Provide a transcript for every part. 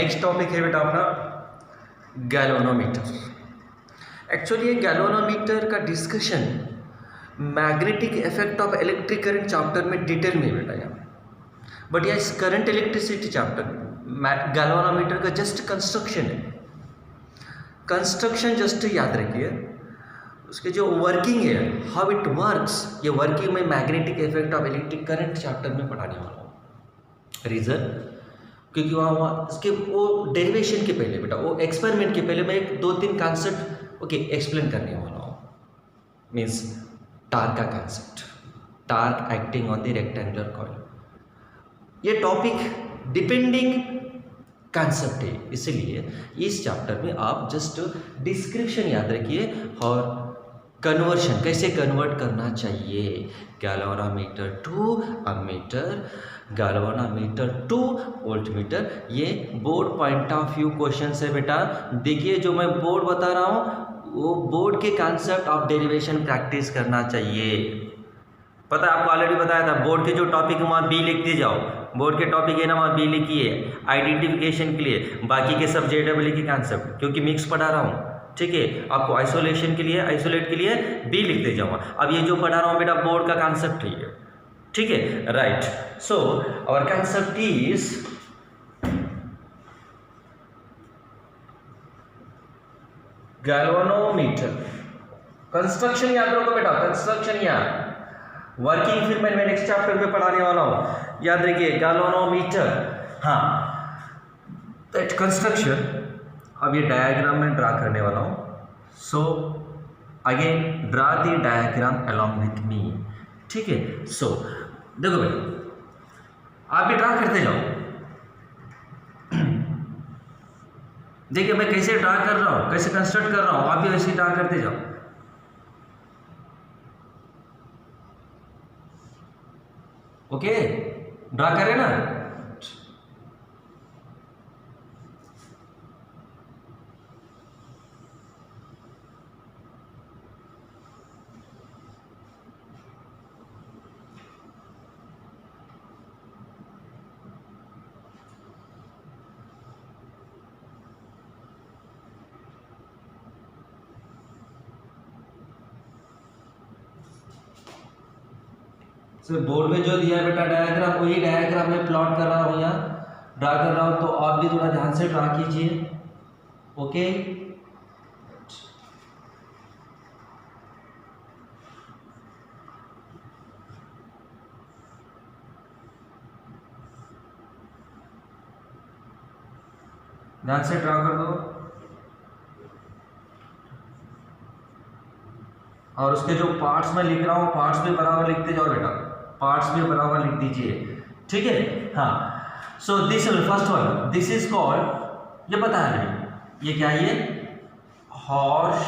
Next topic है बेटा अपना गैल्वेनोमीटर। एक्चुअली ये गैल्वेनोमीटर का discussion magnetic effect of electric current chapter में डिटेल में बेटा यहाँ, बट यह इस करंट इलेक्ट्रिसिटी चैप्टर में गैल्वेनोमीटर का जस्ट कंस्ट्रक्शन है। कंस्ट्रक्शन जस्ट याद रखिए, उसके जो वर्किंग है, हाउ इट वर्क्स, ये वर्किंग में magnetic effect of electric current chapter में पढ़ाने वाला हूँ। रीज़न क्योंकि वहाँ उसके वो डेरिवेशन के पहले बेटा, वो एक्सपेरिमेंट के पहले मैं एक दो तीन कॉन्सेप्ट एक्सप्लेन करने वाला हूँ। मीन्स टार्क का concept, torque acting on the rectangular coil. ये टॉपिक डिपेंडिंग कॉन्सेप्ट है, इसलिए इस चैप्टर में आप जस्ट डिस्क्रिप्शन याद रखिए और कन्वर्शन कैसे कन्वर्ट करना चाहिए galvanometer to ammeter, galvanometer to voltmeter. ये board point of view question है बेटा। देखिए जो मैं बोर्ड बता रहा हूँ वो बोर्ड के कॉन्सेप्ट ऑफ डेरिवेशन प्रैक्टिस करना चाहिए। पता है आपको ऑलरेडी बताया था, बोर्ड के जो टॉपिक है वहाँ बी लिखते जाओ। बोर्ड के टॉपिक है ना, वहाँ बी लिखिए आइडेंटिफिकेशन के लिए, बाकी के सब JEE के कॉन्सेप्ट, क्योंकि मिक्स पढ़ा रहा हूँ। ठीक है, आपको आइसोलेशन के लिए, आइसोलेट के लिए बी लिखते जाऊँ। अब ये जो पढ़ा रहा हूँ बेटा बोर्ड का कॉन्सेप्ट है ये। ठीक है, right. So our concept is galvanometer. Construction याद रखो बेटा, कंस्ट्रक्शन याद, वर्किंग फिर मैं नेक्स्ट चैप्टर में पढ़ाने वाला हूँ। याद रखिए गैल्वेनोमीटर। हाँ, दैट कंस्ट्रक्शन। अब ये डायग्राम में ड्रा करने वाला हूँ। So again draw the diagram along with me. ठीक है, सो देखो बेटा आप भी ड्रा करते जाओ। देखिए मैं कैसे ड्रा कर रहा हूँ, कैसे कंस्ट्रक्ट कर रहा हूँ, आप भी वैसे ड्रा करते जाओ। ओके, ड्रा करें ना। बोर्ड में जो दिया है बेटा डायग्राम, वही डायग्राम में प्लॉट कर रहा हूँ, यहाँ ड्रा कर रहा हूँ, तो आप भी थोड़ा ध्यान से ड्रा कीजिए। ओके, ध्यान से ड्रा कर दो। और उसके जो पार्ट्स में लिख रहा हूँ, पार्ट्स भी बराबर लिखते जाओ बेटा, पार्ट्स भी बराबर लिख दीजिए। ठीक है, हाँ। So this first one, this is called, ये पता है ये क्या है, ये हॉर्स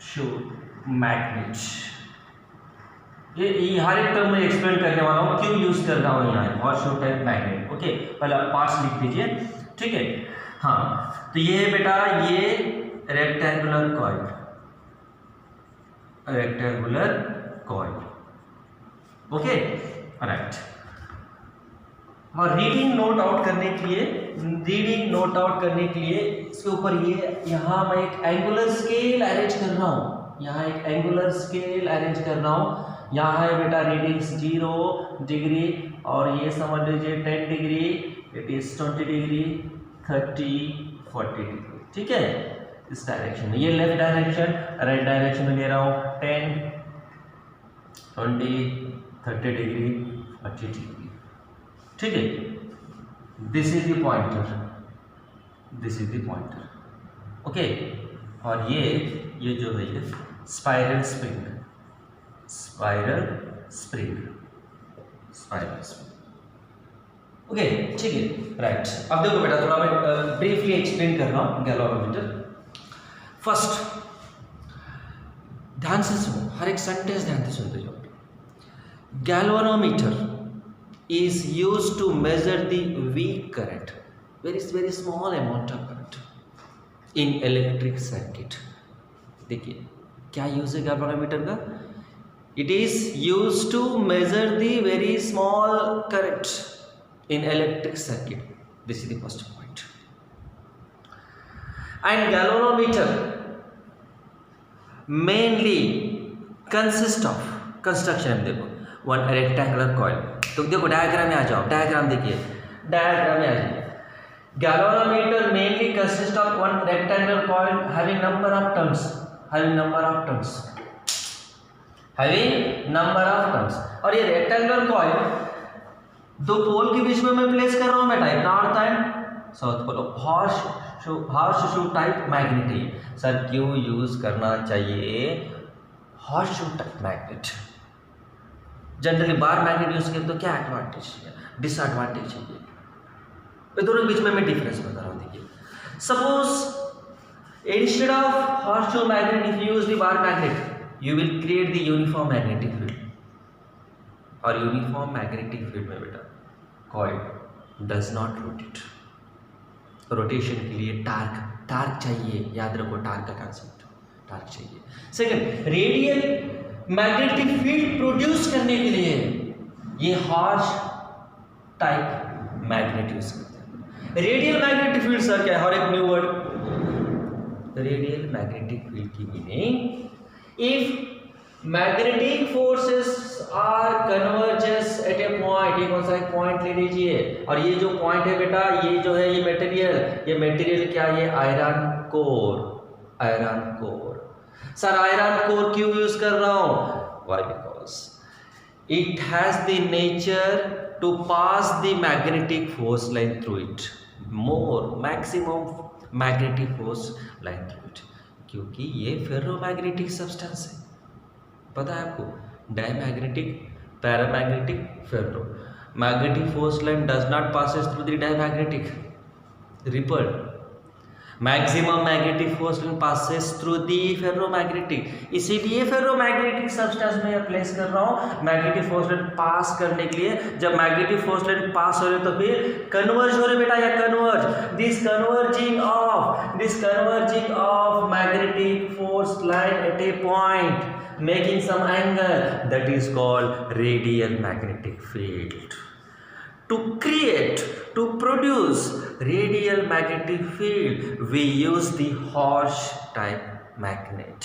शू मैग्नेट। ये हर एक टर्म में एक्सप्लेन करने वाला हूँ, क्यों यूज कर रहा हूँ यहाँ horse shoe type magnet. Okay, पहले पार्ट्स लिख दीजिए। ठीक है, हाँ। तो ये बेटा ये rectangular coil, rectangular coil. Okay, right. और रीडिंग नोट आउट करने के लिए, रीडिंग नोट आउट करने के लिए इसके ऊपर ये यहाँ मैं एक एंगुलर स्केल अरेंज कर रहा हूँ, यहाँ एक एंगुलर स्केल अरेंज कर रहा हूँ। यहाँ है बेटा रीडिंग्स 0 डिग्री, और ये समझ लीजिए 10 degree, it is 20 degree, 30, 40 degree. ठीक है, इस डायरेक्शन में, ये लेफ्ट डायरेक्शन, राइट डायरेक्शन में ले रहा हूँ 10, 20, 30 डिग्री, 40 डिग्री। ठीक है, this is the pointer, this is the pointer. Okay, और ये जो है ये spiral spring, spiral spring, spiral spring. Okay, ठीक है, राइट। अब देखो बेटा थोड़ा मैं ब्रीफली एक्सप्लेन कर रहा हूँ गैल्वेनोमीटर। फर्स्ट ध्यान से सुनो, हर एक सेंटेंस ध्यान से सुनते जाओ। Galvanometer is used to measure the weak current, very small amount of current in electric circuit। देखिए क्या यूज है गैल्वेनोमीटर का, it is use to measure the very small current in electric circuit. This is the first point. And galvanometer mainly consist of construction में देखो one rectangular coil. तो देखो diagram में आ जाओ, डायग्राम देखिए, डायग्राम में आ जाइए. Galvanometer mainly consists of one rectangular coil having number of turns. और ये रेक्टेंगुलर कॉइल दो पोल के बीच में मैं प्लेस कर रहा हूं मैं type north and south pole. Horseshoe type magnet. Sir क्यों यूज करना चाहिए horseshoe type magnet? Generally bar magnet use करते तो क्या एडवांटेज है, डिसएडवांटेज है? ये दोनों के बीच में मैं डिफरेंस बता रहा हूं. देखिए, suppose instead of horse shoe magnet if you use the bar magnet, you will create the uniform magnetic field. और uniform magnetic field में बेटा coil does not rotate. Rotation के लिए टार्क चाहिए. याद रखो टार्क का कंसेप्ट, टार्क चाहिए. Second, radial magnetic field produce करने के लिए ये हॉर्स टाइप मैग्नेट यूज करते हैं. रेडियल मैग्नेटिक फील्ड सर क्या है? और एक new word, radial magnetic field की meaning if magnetic forces are converges at a point. ये कौन सा एक पॉइंट ले लीजिए, और ये जो पॉइंट है बेटा ये जो है ये मटेरियल क्या, ये iron core. Sir iron core क्यों यूज कर रहा हूं? Why? Because it has the nature to pass the magnetic force line through it. Maximum magnetic force line through it. क्योंकि ये फेरोमैग्नेटिक सब्सटेंस है. पता है आपको? Diamagnetic, paramagnetic, ferro. Magnetic force line does not passes through the diamagnetic, repel. Maximum magnetic force line passes through the ferromagnetic. इसीलिए ferromagnetic substance में place कर रहा हूँ मैग्नेटिक फोर्स लाइन पास करने के लिए. जब मैग्नेटिक फोर्स लाइन पास हो रहे तो फिर कन्वर्ज हो रहे बेटा, या converge. This converging of magnetic force line at a point making some angle, that is called radial magnetic field. To produce radial magnetic field, we use the horse type magnet.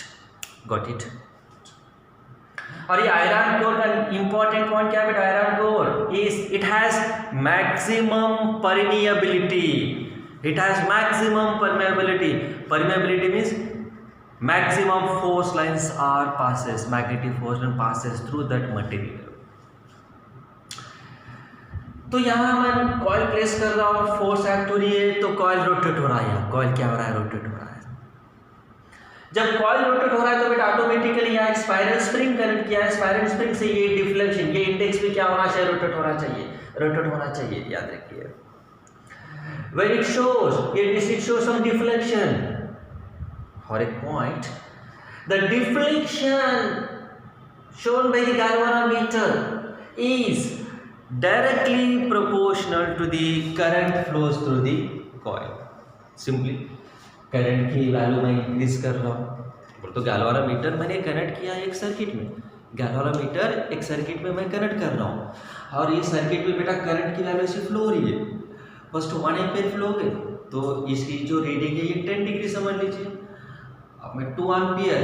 Got it? और ये iron core का important point क्या है बेटा? Iron core it has maximum permeability. Permeability means maximum force lines are passes, magnetic force line passes through that material. तो यहाँ मैं coil place कर रहा हूँ, फोर्स एक्ट हो रही है तो कॉइल रोटेट हो रहा है. कॉइल क्या हो रहा है? रोटेट हो रहा है. जब कॉइल रोटेट हो रहा है तो बेटा ऑटोमेटिकली यहाँ एक स्पाइरल स्प्रिंग कनेक्ट किया है. स्पाइरल स्प्रिंग से ये डिफ्लेक्शन, ये इंडेक्स भी क्या होना चाहिए? रोटेट होना चाहिए. याद रखिए. When it shows some deflection or a point, the deflection shown by the galvanometer is directly proportional to the current flows through the coil. Simply current की वैल्यू मैं इंक्रीज कर रहा हूँ. तो गैल्वानोमीटर मैंने कनेक्ट किया एक सर्किट में. गैल्वानोमीटर एक सर्किट में मैं कनेक्ट कर रहा हूँ और ये सर्किट में बेटा करंट की वैल्यू ऐसी फ्लो हो रही है. फर्स्ट 1 एम्पीयर फ्लो हो गए तो इसकी जो रीडिंग है ये 10 डिग्री समझ लीजिए. अब मैं 2 एम्पीयर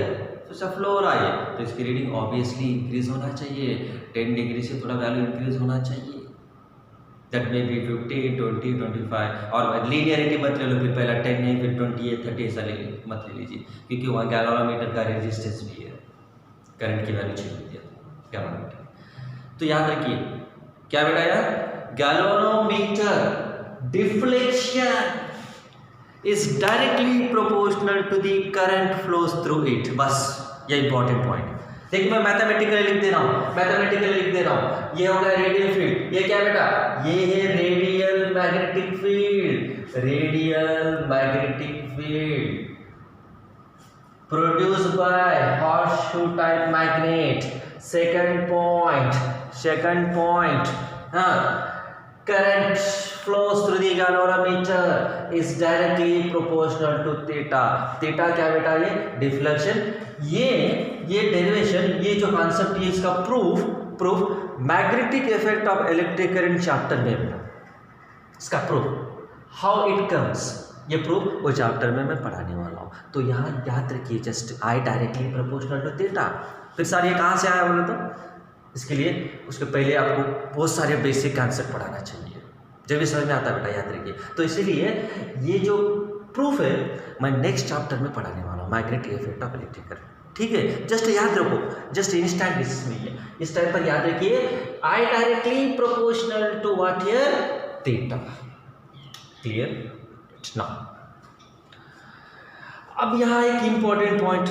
तो सब फ्लो हो रहा है तो इसकी रीडिंग ऑब्वियसली इंक्रीज होना चाहिए. 10 डिग्री से थोड़ा वैल्यू इंक्रीज होना चाहिए. That may B 50, 20, 25. और लीनियरिटी मत ले लो, फिर पहला 10 नहीं फिर 20 30 ऐसा मत ले लीजिए क्योंकि वहाँ गैल्वानोमीटर का रेजिस्टेंस भी है. करंट की वैल्यू चेंज होती है गैल्वानोमीटर. तो याद रखिए क्या बेटा यार, galvanometer deflection is directly proportional to the current flows through it. बस ये इंपॉर्टेंट पॉइंट. देखिए मैं मैथमेटिकली लिख दे रहा हूँ. ये होगा रेडियल फील्ड. ये क्या बेटा? ये है radial magnetic field produced by horseshoe type magnet. Second point. Current flows through the galvanometer is directly proportional to theta. Theta क्या बेटा? ये डिफ्लेक्शन. ये डेरिवेशन, ये जो कॉन्सेप्ट है इसका proof magnetic effect of electric current chapter में बेटा. इसका प्रूफ हाउ इट कम्स, ये प्रूफ वो चैप्टर में मैं पढ़ाने वाला हूँ। तो यहाँ याद रखिए just I directly proportional to theta. फिर सर ये कहाँ से आया बोले तो इसके लिए उसके पहले आपको बहुत सारे बेसिक कॉन्सेप्ट पढ़ाना चाहिए, जब भी समझ में आता है बेटा याद रखिए। तो इसीलिए ये जो प्रूफ है मैं नेक्स्ट चैप्टर में पढ़ाने वाला हूँ, magnetic effect of electric current. ठीक है, जस्ट याद रखो, जस्ट इंस्टेंट बेसिस में है, इस टाइम पर याद रखिए I directly proportional to what here theta. Clear now? अब यहाँ एक इंपॉर्टेंट पॉइंट,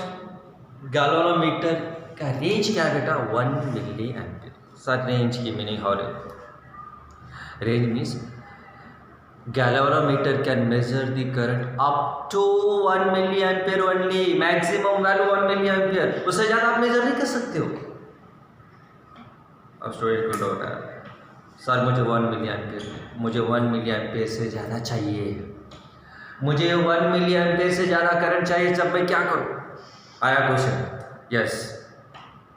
गैल्वेनोमीटर का रेंज क्या है बेटा? 1 मिली एम्पियर। सर रेंज की मीनिंग और range means galvanometer can measure the current up to 1 milli ampere only, maximum value 1 milli ampere, उससे ज़्यादा आप मेजर नहीं कर सकते हो। अब स्टूडेंट को डाउट है सर मुझे 1 मिली एम्पियर, मुझे 1 मिली एम्पियर से ज़्यादा चाहिए, मुझे 1 मिली एम्पियर से ज़्यादा करंट चाहिए, जब मैं क्या करूँ? आया क्वेश्चन? यस,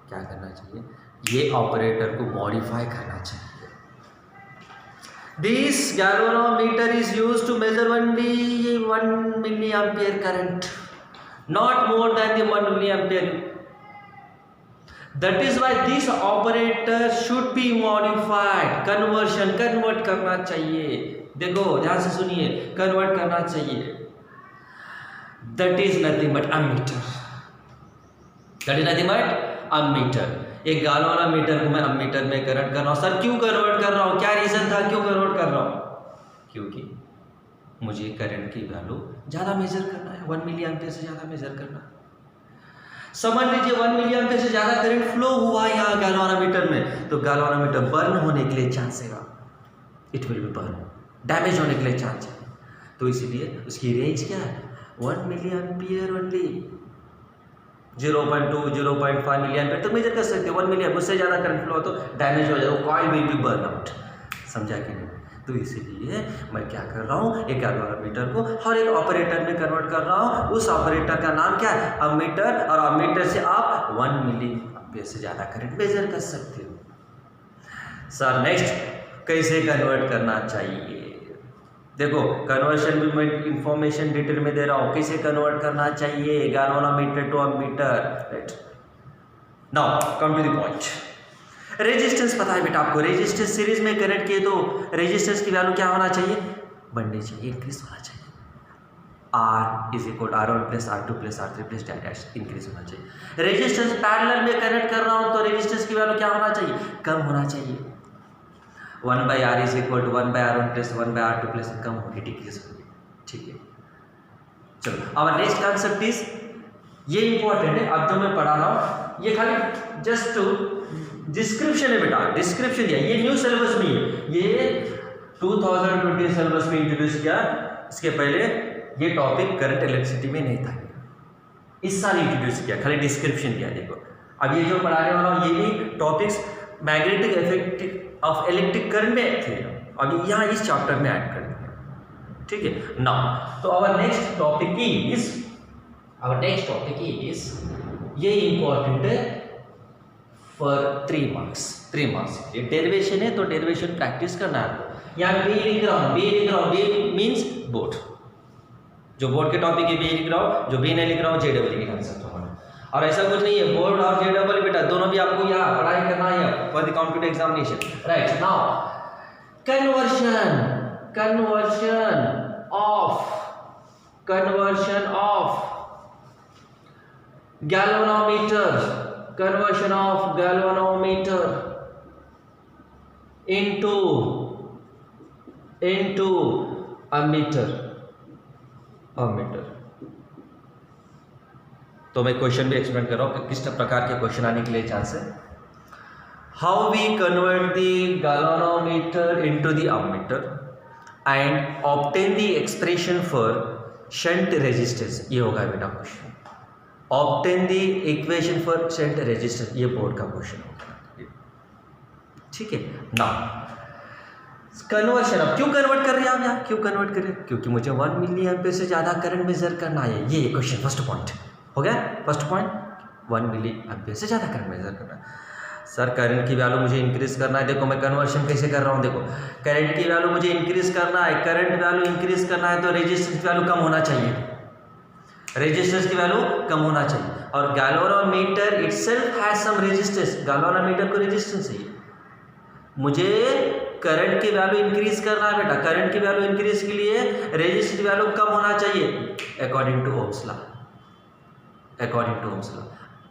क्या करना चाहिए? ये ऑपरेटर को मॉडिफाई करना चाहिए। This galvanometer is used to measure only 1 milli ampere current, not more than the 1 milli ampere. That is why this operator should be modified, convert करना चाहिए। देखो ध्यान से सुनिए, कन्वर्ट करना चाहिए। That is nothing but ammeter, that is nothing but ammeter। एक galvanometer को मैं अमीटर में कन्वर्ट कर रहा हूँ। सर क्यों कन्वर्ट कर रहा हूँ, क्या रीजन था क्यों कन्वर्ट कर रहा हूँ? क्योंकि मुझे करंट की वैल्यू ज़्यादा मेजर करना है, 1 मिली एम्पियर से ज़्यादा मेजर करना है। समझ लीजिए 1 मिली एम्पियर से ज़्यादा करंट फ्लो हुआ यहाँ गैल्वेनोमीटर में, तो गैल्वेनोमीटर बर्न होने के लिए चांस है, it will be burn, damage होने के लिए चांस है। तो इसीलिए उसकी रेंज क्या है? 1 milli ampere only. 0.2 0.5 milli ampere तो मेजर कर सकते हो, 1 मिली एम्पियर, उससे ज़्यादा करंट फ्लो हो तो डैमेज हो जाएगा, coil will be burn out. समझा कि नहीं? तो इसीलिए मैं क्या कर रहा हूँ, एक गैल्वेनोमीटर को हर एक ऑपरेटर में कन्वर्ट कर रहा हूँ। उस ऑपरेटर का नाम क्या है? अमीटर, और अमीटर से आप 1 मिली एम्पियर से ज़्यादा करंट मेजर कर सकते हो। सर नेक्स्ट कैसे कन्वर्ट करना चाहिए? देखो कन्वर्शन भी मैं इंफॉर्मेशन डिटेल में दे रहा हूँ, कैसे कन्वर्ट करना चाहिए galvanometer to ammeter. Right, now come to the point. Resistance पता है बेटा आपको, रेजिस्टेंस सीरीज में कनेक्ट किए तो रेजिस्टेंस की वैल्यू क्या होना चाहिए? बढ़नी चाहिए, इंक्रीज होना चाहिए। R is equal R1 plus R2 plus R3 plus dash increase होना चाहिए। रेजिस्टेंस पैरेलल में कनेक्ट कर रहा हूँ तो रेजिस्टेंस की वैल्यू क्या होना चाहिए? कम होना चाहिए। 1/R is equal to 1/R1 plus 1/R2 plus कम होगी, डिक्रीज होगी। ठीक है, चलो अब नेक्स्ट कॉन्सेप्ट इज, ये इंपॉर्टेंट है, अब जो मैं पढ़ा रहा हूँ ये खाली जस्ट डिस्क्रिप्शन है बेटा, डिस्क्रिप्शन दिया, ये न्यू सिलेबस में है, ये 2020 सिलेबस में इंट्रोड्यूस किया। इसके पहले ये टॉपिक करंट इलेक्ट्रिसिटी में नहीं था, इस साल इंट्रोड्यूस किया, खाली डिस्क्रिप्शन दिया। देखो अब ये जो पढ़ाने वाला हूँ ये भी topics magnetic effect of electric current में थे, अब यहाँ इस चैप्टर में ऐड कर दिया। ठीक है, नाउ तो आवर नेक्स्ट टॉपिक इज ये इंपॉर्टेंट है फॉर 3 मार्क्स। ये डेरिवेशन है तो डेरिवेशन प्रैक्टिस करना है आपको। यहाँ बी लिख रहा हूँ, बी मीन्स बोर्ड, जो बोर्ड के टॉपिक है बी लिख रहा हूँ, जो बी नहीं लिख रहा हूँ जे डबल लिख सकता हूँ। और ऐसा कुछ नहीं है, बोर्ड और जे डबल बेटा दोनों भी आपको यहाँ पढ़ाई करना है for the competitive examination. Right, now conversion of galvanometer into ammeter। तो मैं क्वेश्चन भी एक्सप्लेन कर रहा हूँ कि किस प्रकार के क्वेश्चन आने के लिए चांस है। How we convert the galvanometer into the ammeter and obtain the expression for shunt resistance, ये होगा बेटा question. Obtain the equation for shunt resistance, ये बोर्ड का क्वेश्चन होगा। ठीक है, नाउ कन्वर्शन, अब क्यों कन्वर्ट कर रहे हैं आप यहाँ, क्यों कन्वर्ट कर रहे हैं? क्योंकि मुझे 1 मिली एम्पियर से ज़्यादा करंट मेजर करना है। ये क्वेश्चन फर्स्ट पॉइंट हो गया। फर्स्ट पॉइंट 1 मिली एम्पियर से ज़्यादा करंट मेजर करना है। सर करंट की वैल्यू मुझे इंक्रीज करना है, देखो मैं कन्वर्शन कैसे कर रहा हूँ, देखो करंट की वैल्यू मुझे इंक्रीज करना है, करंट वैल्यू इंक्रीज करना है तो रेजिस्टेंस वैल्यू कम होना चाहिए, रेजिस्टेंस की वैल्यू कम होना चाहिए। और galvanometer itself has some resistance, galvanometer को रेजिस्टेंस चाहिए। मुझे करंट की वैल्यू इंक्रीज करना है बेटा, करंट की वैल्यू इंक्रीज के लिए रेजिस्टेंस वैल्यू कम होना चाहिए according to Ohm's law, according to Ohm's law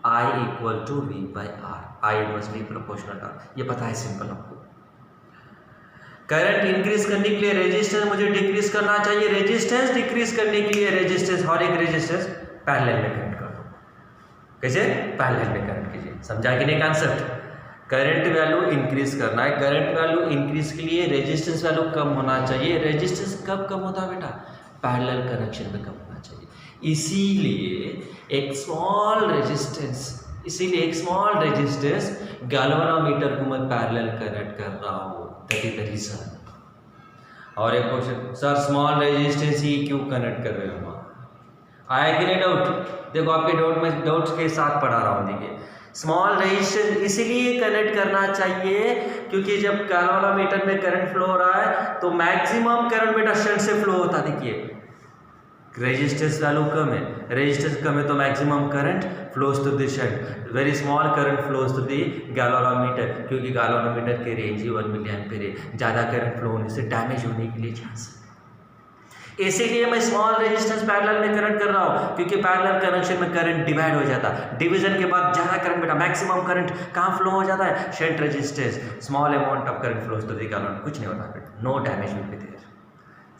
I equal to V by R, I must be proportional R, ये पता है सिंपल आपको। करंट इंक्रीज करने के लिए रेजिस्टेंस मुझे डिक्रीज करना चाहिए, रेजिस्टेंस डिक्रीज करने के लिए रेजिस्टेंस और एक रेजिस्टेंस पैरेलल में कनेक्ट कर दो। कैसे? पैरेलल में कनेक्ट कीजिए। समझा कि नहीं कॉन्सेप्ट? करंट वैल्यू इंक्रीज करना है, करंट वैल्यू इंक्रीज के लिए रेजिस्टेंस वैल्यू कम होना चाहिए। रेजिस्टेंस कब कम होता है बेटा? पैरेलल कनेक्शन में कम होना चाहिए। इसीलिए एक स्मॉल रेजिस्टेंस, इसीलिए एक स्मॉल रेजिस्टेंस गैल्वेनोमीटर को मैं पैरेलल कनेक्ट कर रहा हूँ, दैट इज द रीजन। और एक क्वेश्चन, सर स्मॉल रेजिस्टेंस ही क्यों कनेक्ट कर रहे हो? आया कि नहीं डाउट? देखो आपके डाउट में डाउट्स के साथ पढ़ा रहा हूँ। देखिए स्मॉल रेजिस्टेंस इसीलिए कनेक्ट करना चाहिए क्योंकि जब गैल्वेनोमीटर में करंट फ्लो हो रहा है तो मैक्सिमम करंट बेटा शंट से फ्लो होता है। देखिए रेजिस्टेंस वैल्यू कम है, रेजिस्टेंस कम है तो maximum current flows to the shunt, very small current flows to the galvanometer, क्योंकि गैल्वेनोमीटर के रेंज ही 1 मिली एम्पीयर है, ज़्यादा करंट फ्लो होने से डैमेज होने के लिए चांस है। इसीलिए मैं स्मॉल रेजिस्टेंस पैरेलल में करंट कर रहा हूँ क्योंकि पैरेलल कनेक्शन में करंट डिवाइड हो जाता है, डिवीजन के बाद ज़्यादा करंट बेटा मैक्सिमम करंट कहाँ फ्लो हो जाता है? Shunt resistance, small amount of current flows to the galvanometer, कुछ नहीं होता बेटा, no damage will be there.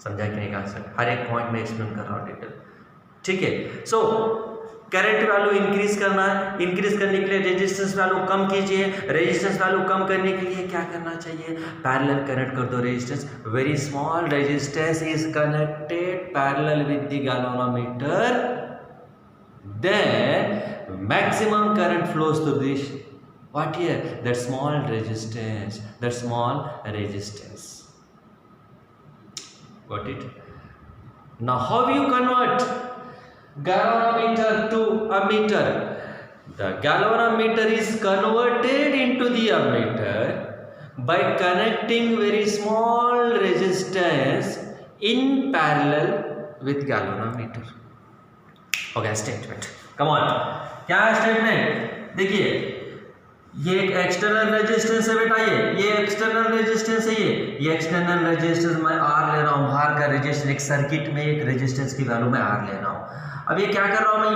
समझा कि नहीं आंसर? हर एक पॉइंट में एक्सप्लेन कर रहा हूँ डिटेल, ठीक है। सो करंट वैल्यू इंक्रीज करना है, इंक्रीज करने के लिए रेजिस्टेंस वैल्यू कम कीजिए, रेजिस्टेंस वैल्यू कम करने के लिए क्या करना चाहिए? पैरेलल कनेक्ट कर दो resistance, very small resistance is connected parallel with the galvanometer, then maximum current flows to this what here, that small resistance, that small resistance. Got it? Now how you convert galvanometer to ammeter? The galvanometer is converted into the ammeter by connecting very small resistance in parallel with galvanometer. Okay, statement. Come on. क्या है statement? देखिए ये एक external resistance है बेटा, ये external resistance है, ये एक्सटर्नल रेजिस्टेंस मैं आर ले रहा हूँ, बाहर का रेजिस्टेंस, एक सर्किट में एक रेजिस्टेंस की वैल्यू मैं आर ले रहा हूँ। अब ये क्या कर रहा हूँ मैं,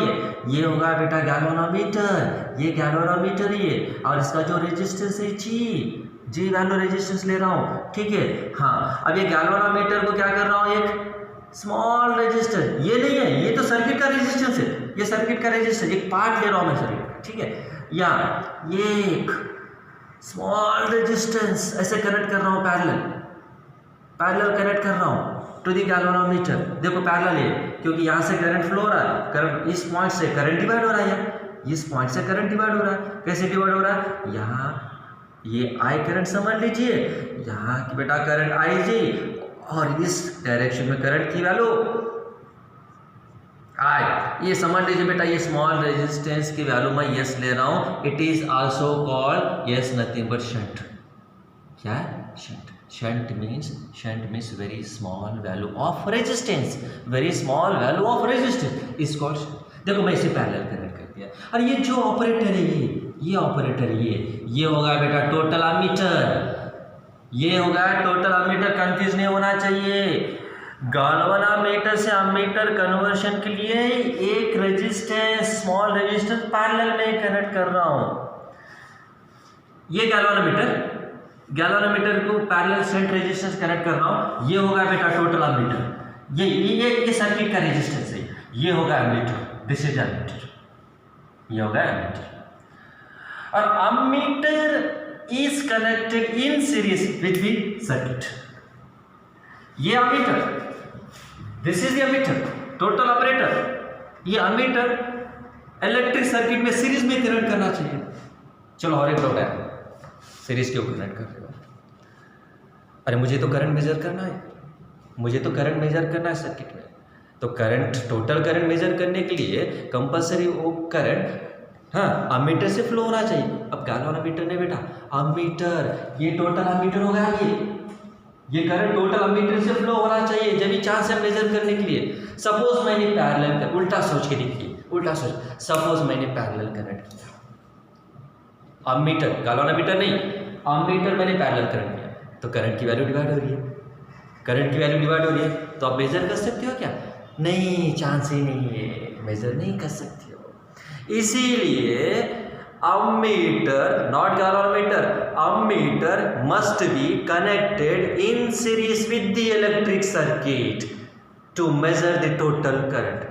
ये होगा बेटा गैल्वेनोमीटर, ये गैल्वेनोमीटर ये, और इसका जो रेजिस्टेंस है जी वैल्यू रेजिस्टेंस ले रहा हूँ, ठीक है। हाँ अब ये गैल्वेनोमीटर को क्या कर रहा हूँ, एक स्मॉल रेजिस्टेंस, ये नहीं है, ये तो सर्किट का रेजिस्टेंस है, ये सर्किट का रेजिस्टेंस एक पार्ट ले रहा हूँ मैं सर्किट का, ठीक है। या ये एक स्मॉल रेजिस्टेंस ऐसे कनेक्ट कर रहा हूँ, पैरेलल कनेक्ट कर रहा हूँ टू द गैल्वेनोमीटर। देखो पैरेलल है क्योंकि यहाँ से करंट फ्लो हो रहा है, करंट इस पॉइंट से करंट डिवाइड हो रहा है, इस पॉइंट से करंट डिवाइड हो रहा है। कैसे डिवाइड हो रहा है? यहाँ ये आई करंट समझ लीजिए, यहाँ की बेटा करंट आई जी, और इस डायरेक्शन में करंट की वैल्यू आई, ये समझ लीजिए बेटा, ये स्मॉल रेजिस्टेंस की वैल्यू मैं यस ले रहा हूँ, it is also called yes nothing but shunt. क्या है? Shunt. Shunt means very small value of resistance, very small value of resistance is called shunt. देखो मैं इसे पैरेलल कनेक्ट कर दिया, और ये जो ऑपरेटर है ये ऑपरेटर ये होगा बेटा टोटल अमीटर, ये होगा टोटल अमीटर, कंफ्यूज नहीं होना चाहिए। गैल्वेनोमीटर से अमीटर कन्वर्शन के लिए एक रेजिस्टेंस, स्मॉल रेजिस्टेंस पैरेलल में कनेक्ट कर रहा हूं। ये गैल्वेनोमीटर को पैरेलल शंट रेजिस्टेंस कनेक्ट कर रहा हूं, ये होगा बेटा टोटल अमीटर। ये सर्किट का रेजिस्टेंस है, ये होगा अमीटर, दिस इज अमीटर, ये होगा अमीटर। और ammeter is connected in series with the circuit. ये ammeter, this is the ammeter, total operator. ये अमीटर इलेक्ट्रिक सर्किट में सीरीज में कनेक्ट करना चाहिए। चलो और एक डाउट है, सीरीज क्यों कनेक्ट कर रहे हो? अरे मुझे तो करंट मेजर करना है, मुझे तो करंट मेजर करना है सर्किट में, तो करंट टोटल करंट मेजर करने के लिए कंपलसरी वो करंट हाँ, अमीटर से फ्लो होना चाहिए। अब गैल्वेनोमीटर ने बेटा, अमीटर, ये टोटल अमीटर हो गया, ये करंट टोटल अमीटर से फ्लो होना चाहिए जब भी चांस है मेजर करने के लिए। सपोज मैंने पैरेलल कर, उल्टा सोच के देखिए, उल्टा सोच, सपोज मैंने पैरेलल करंट किया, अमीटर, गैल्वेनोमीटर नहीं, अमीटर मैंने पैरेलल करंट किया, तो करंट की वैल्यू डिवाइड हो रही है, करंट की वैल्यू डिवाइड हो रही है, तो आप मेजर कर सकते हो क्या? नहीं, चांस ही नहीं है, मेजर नहीं कर सकते हो। इसीलिए ammeter, not galvanometer, ammeter must be connected in series with the electric circuit to measure the total current.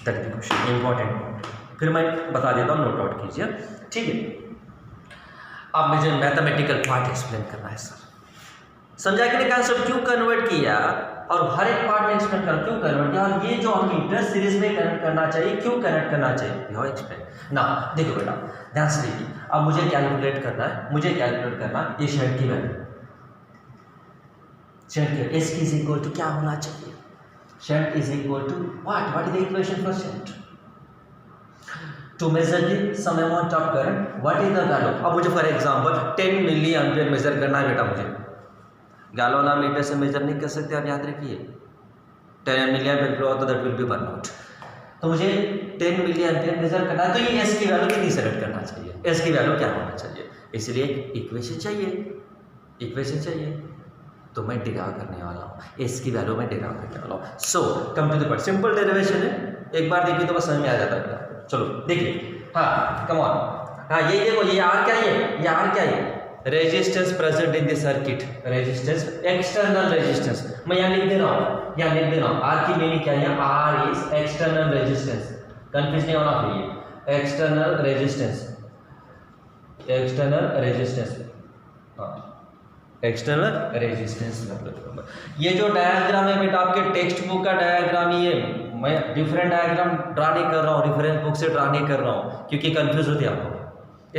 That is the question, important point. फिर मैं बता देता हूँ, नोट आउट कीजिए, ठीक है। अब मुझे मैथमेटिकल पार्ट एक्सप्लेन करना है सर। समझा कि नहीं कॉन्सेप्ट क्यों कन्वर्ट किया, और हर एक पार्ट में एक्सप्लेन कर क्यों कन्वर्ट किया, और ये जो अमीटर सीरीज में कनेक्ट करना चाहिए, क्यों कनेक्ट करना चाहिए, यह एक्सप्लेन ना। देखो बेटा, ध्यान से देखिए, अब मुझे कैलकुलेट करना है, मुझे कैलकुलेट करना है ये शंट की वैल्यू, शंट की एस की इज इक्वल टू क्या होना चाहिए, shunt is equal to what is the equation for shunt to measure the some amount of current, what is the value। अब मुझे for example 10 milli ampere measure करना है बेटा, मुझे गैल्वेनोमीटर से मेजर नहीं कर सकते, आप याद रखिए। 10 मिली एम्पियर फ्लो तो that will be burn out, तो मुझे 10 मिली एम्पियर मेजर करना है, तो ये एस की वैल्यू कितनी सेलेक्ट करना चाहिए, एस की वैल्यू क्या होना चाहिए, इसलिए इक्वेशन चाहिए, इक्वेशन चाहिए, तो मैं डिराइव करने वाला हूँ, एस की वैल्यू मैं डिराइव करने वाला हूँ। So come to the point, simple derivation है, एक बार देखिए तो बस समझ में आ जाता है। चलो देखिए, हाँ कम ऑन, हाँ ये देखो, ये आर क्या है, ये आर क्या है, resistance present in the circuit, resistance, external resistance, मैं यहाँ लिख दे रहा हूँ, यहाँ लिख दे रहा हूँ, आर की मीनिंग क्या है, R is external resistance, confuse नहीं होना चाहिए, एक्सटर्नल रेजिस्टेंस, एक्सटर्नल रेजिस्टेंस, हाँ एक्सटर्नल रेजिस्टेंस मतलब। ये जो डायग्राम है बेटा आपके टेक्स्ट बुक का डायग्राम, ये मैं डिफरेंट डायग्राम ड्रा नहीं कर रहा हूँ, रेफरेंस बुक से ड्रा नहीं कर रहा हूँ, क्योंकि कंफ्यूज होती है आपको,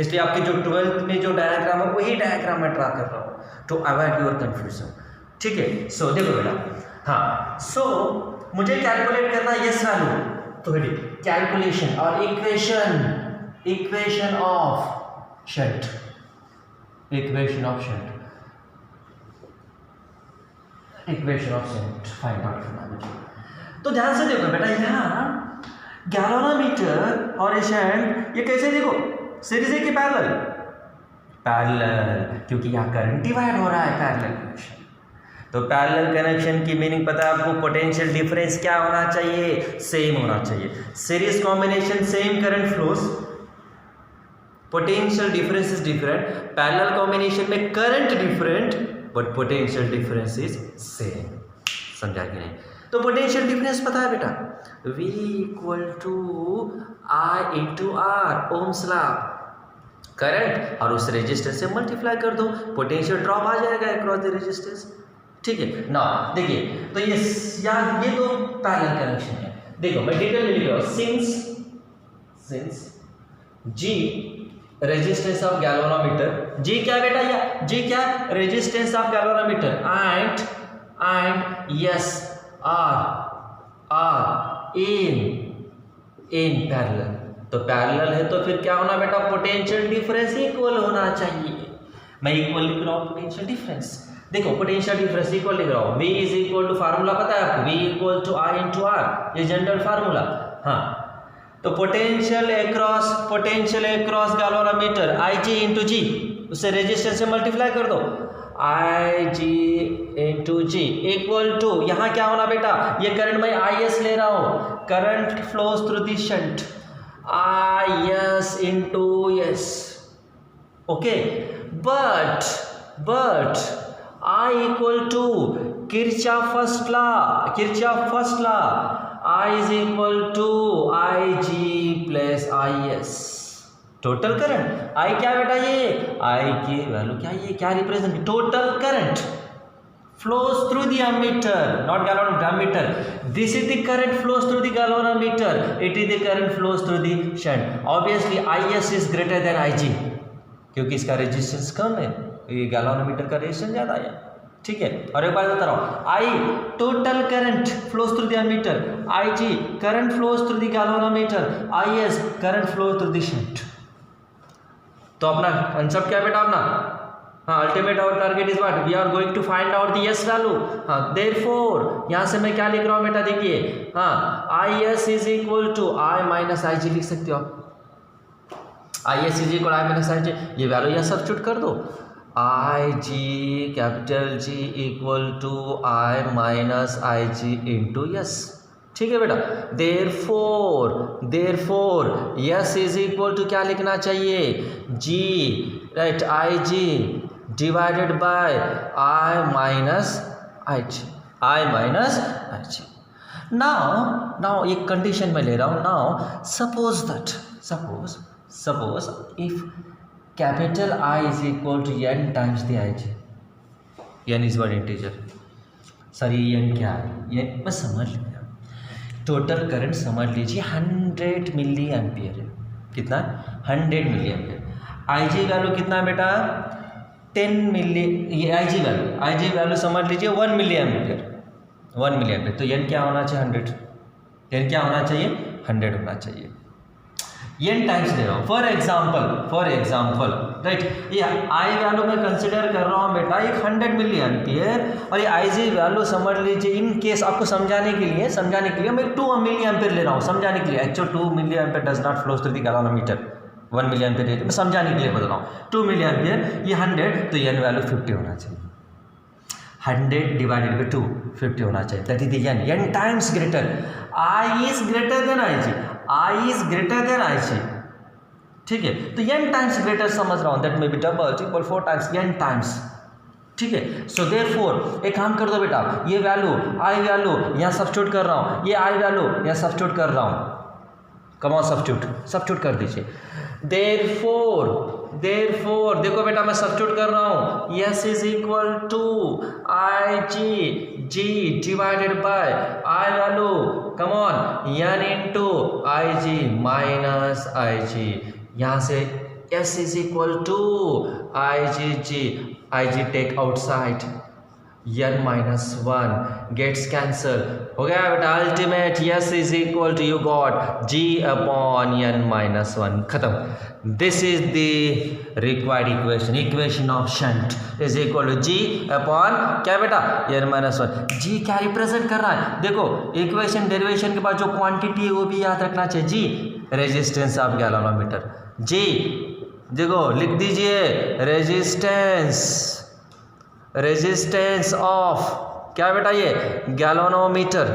इसलिए आपके जो 12th में जो डायग्राम है वही डायग्राम मैं ड्रा कर रहा हूँ टू अवॉइड योर कंफ्यूजन, ठीक है। सो देखो बेटा, हाँ सो मुझे कैलकुलेट करना है यस वैल्यू, तो बेटी कैलकुलेशन और equation of shunt, equation of shunt, equation of shunt find out करना मुझे। तो ध्यान से देखो बेटा, यहाँ गैल्वेनोमीटर और शंट ये कैसे, देखो सीरीज है कि पैरेलल, पैरेलल, क्योंकि यहाँ करंट डिवाइड हो रहा है, पैरेलल कनेक्शन। तो पैरेलल कनेक्शन की मीनिंग पता है आपको, पोटेंशियल डिफरेंस क्या होना चाहिए, सेम होना चाहिए। Series combination same current flows, potential difference is different, parallel combination में current different but potential difference is same. समझा कि नहीं? तो पोटेंशियल डिफरेंस पता है बेटा, V = I × R, Ohm's law, current और उस रेजिस्टेंस से मल्टीप्लाई कर दो, पोटेंशियल ड्रॉप आ जाएगा अक्रॉस द रेजिस्टेंस, ठीक है ना। देखिए तो ये यार, ये तो पैरेलल कनेक्शन है। देखो मैं डिटेल में लिख रहा हूँ, since G resistance of galvanometer, G क्या बेटा, या G क्या, resistance of galvanometer, and yes R in parallel, तो पैरेलल है तो फिर क्या होना बेटा, पोटेंशियल डिफरेंस इक्वल होना चाहिए। मैं इक्वल लिख रहा हूँ पोटेंशियल डिफरेंस, देखो पोटेंशियल डिफरेंस इक्वल लिख रहा हूँ, V = फार्मूला पता है आपको, V = I × R, ये जनरल फार्मूला। हाँ तो potential across galvanometer Ig × G, उसे रेजिस्टेंस से मल्टीप्लाई कर दो, Ig × G = यहाँ क्या होना बेटा, ये करंट मैं Is ले रहा हूँ, current flows through the shunt, Is × S, okay, but I = Kirchhoff first law, I = Ig + Is, total current. I क्या बेटा, ये I की वैल्यू क्या, ये क्या represent, total current flows through the ammeter, not galvanometer, ammeter. This is the current flows through the galvanometer, it is the current flows through the shunt. Obviously Is is greater than Ig, क्योंकि इसका resistance कम है, ये galvanometer का resistance ज़्यादा है, ठीक है। और एक बात बता रहा हूँ, I total current flows through the ammeter, Ig current flows through the galvanometer, Is current flows through the shunt, तो अपना कंसेप्ट क्या बेटा अपना, हाँ ultimate our target is what, we are going to find out the S value. हाँ therefore यहाँ से मैं क्या लिख रहा हूँ बेटा, देखिए हाँ I S is equal to I minus I G लिख सकते हो आप, I S is equal I minus I G, ये वैल्यू यहाँ सब्स्टिट्यूट कर दो, I G capital G equal to I minus I G into S, ठीक है बेटा। Therefore S is equal to क्या लिखना चाहिए, G right I G divided by I minus I ji, I minus I G. Now एक condition में ले रहा हूँ, now suppose if capital I is equal to n times the I g, n is one integer, sir ये n क्या है, ये बस समझ लिया, टोटल करंट समझ लीजिए 100 मिली एम्पियर है, कितना 100 मिली एम्पियर, आई जी वैल्यू कितना है बेटा 10 मिली, ये आई जी वैल्यू समझ लीजिए 1 मिली एम्पियर, 1 मिली एम्पियर, तो एन क्या होना चाहिए 100, एन क्या होना चाहिए 100 होना चाहिए, एन टाइम्स दे रहा हूँ। फॉर एग्जाम्पल राइट, ये आई वैल्यू मैं कंसिडर कर रहा हूँ बेटा एक 100 मिली एम्पियर, और ये आई जी वैल्यू समझ लीजिए इन केस आपको समझाने के लिए मैं 2 मिली एम्पियर ले रहा हूँ, समझाने के लिए, actual 2 milli ampere does not flow through the galvanometer, 1 milli ampere मैं समझाने के लिए बता रहा हूँ, 2 मिली एम्पियर ये 100, तो एन वैल्यू 50 होना चाहिए, 100 डिवाइडेड बाई 2 50 होना चाहिए, that is the N times greater, I is greater than I ji, I is greater than I G, ठीक है, तो एन टाइम्स ग्रेटर समझ रहा हूँ, that may be double equal 4 times N times, ठीक है। सो देयरफॉर एक काम कर दो बेटा, ये वैल्यू आई वैल्यू यहाँ सब्स्टिट्यूट कर रहा हूँ, ये आई वैल्यू यहाँ सब्स्टिट्यूट कर रहा हूँ, कम ऑन सब्स्टिट्यूट कर दीजिए, देयरफॉर देखो बेटा मैं सब्स्टिट्यूट कर रहा हूँ, S is equal to I G divided by I value come on N into I G minus I G, यहाँ से s is equal to I G take outside n minus 1 gets cancel, हो गया बेटा ultimate s is equal to you got g upon n minus 1, खत्म। This is the required equation of shunt is equal to g upon क्या बेटा n minus 1, g क्या represent कर रहा है, देखो इक्वेशन डेरिवेशन के बाद जो क्वांटिटी है वो भी याद रखना चाहिए, g resistance of galvanometer, g देखो लिख दीजिए रेजिस्टेंस ऑफ क्या बेटा ये galvanometer,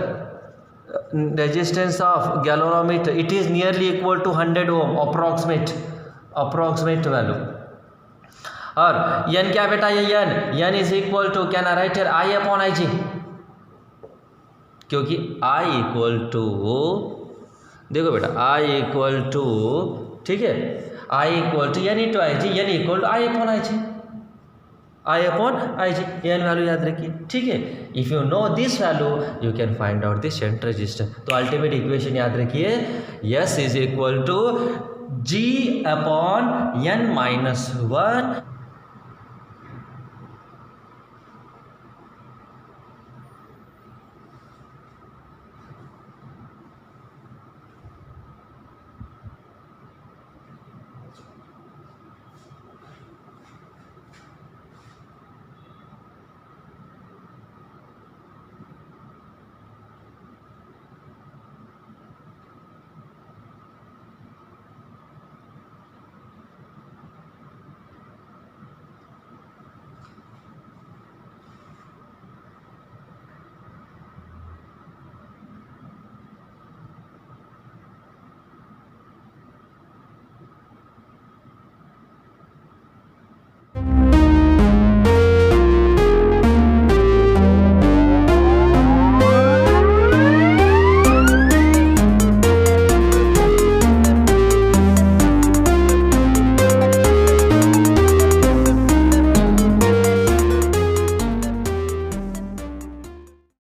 resistance of galvanometer it is nearly equal to 100 ohm approximate value, और n क्या बेटा ये n is equal to can I write here I upon I G, क्योंकि I इक्वल टू देखो बेटा I इक्वल टू ठीक है I equal to n into I g, n equal to I upon I ji, I upon I g, n value याद रखिए, ठीक है। If you know this value you can find out this shunt resistance, तो ultimate equation याद रखिए S is equal to G upon n minus 1